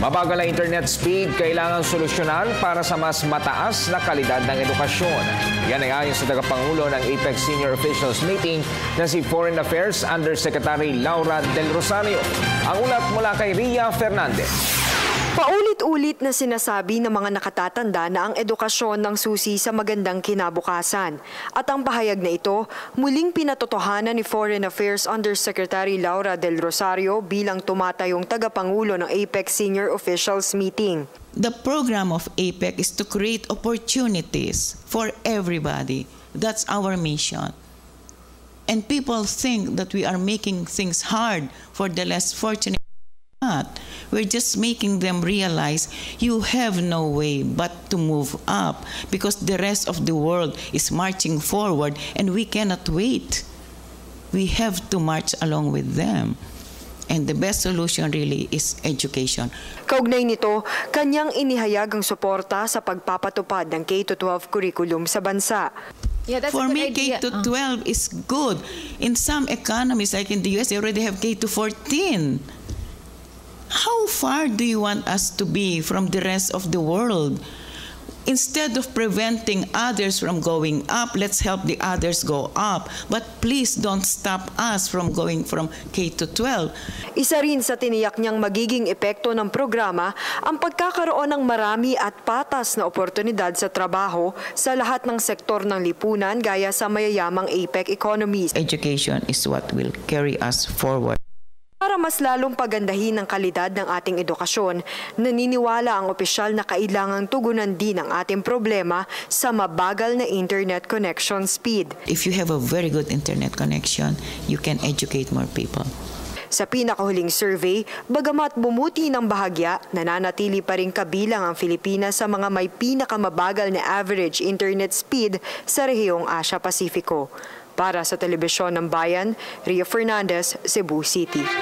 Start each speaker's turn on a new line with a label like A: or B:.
A: Mabagal na internet speed kailangan solusyonan para sa mas mataas na kalidad ng edukasyon. Yan ay ayon sa tagapangulo ng APEC Senior Officials Meeting na si Foreign Affairs Undersecretary Laura Del Rosario. Ang ulat mula kay Ria Fernandez.
B: Paulit-ulit na sinasabi ng mga nakatatanda na ang edukasyon ng susi sa magandang kinabukasan. At ang pahayag na ito, muling pinatotohanan ni Foreign Affairs Undersecretary Laura Del Rosario bilang tumatayong tagapangulo ng APEC Senior Officials Meeting.
C: The program of APEC is to create opportunities for everybody. That's our mission. And people think that we are making things hard for the less fortunate. We're just making them realize you have no way but to move up because the rest of the world is marching forward and we cannot wait. We have to march along with them. And the best solution really is education.
B: Kaugnay nito, kanyang inihayag ang suporta sa pagpapatupad ng K-12 curriculum sa bansa.
D: Yeah, that's
C: For
D: a good
C: me,
D: idea.
C: K-12 is good. In some economies, like in the US, they already have K-14. How far do you want us to be from the rest of the world? Instead of preventing others from going up, let's help the others go up. But please don't stop us from going from K to 12.
B: Isa rin sa tiniyak niyang magiging epekto ng programa ang pagkakaroon ng marami at patas na oportunidad sa trabaho sa lahat ng sektor ng lipunan gaya sa mayayamang APEC economies.
C: Education is what will carry us forward.
B: Para mas lalong pagandahin ang kalidad ng ating edukasyon, naniniwala ang opisyal na kailangang tugunan din ang ating problema sa mabagal na internet connection speed.
C: If you have a very good internet connection, you can educate more people.
B: Sa pinakahuling survey, bagamat bumuti ng bahagya, nananatili pa rin kabilang ang Pilipinas sa mga may pinakamabagal na average internet speed sa rehiyong Asia-Pasifiko. Para sa Telebisyon ng Bayan, Ria Fernandez, Cebu City.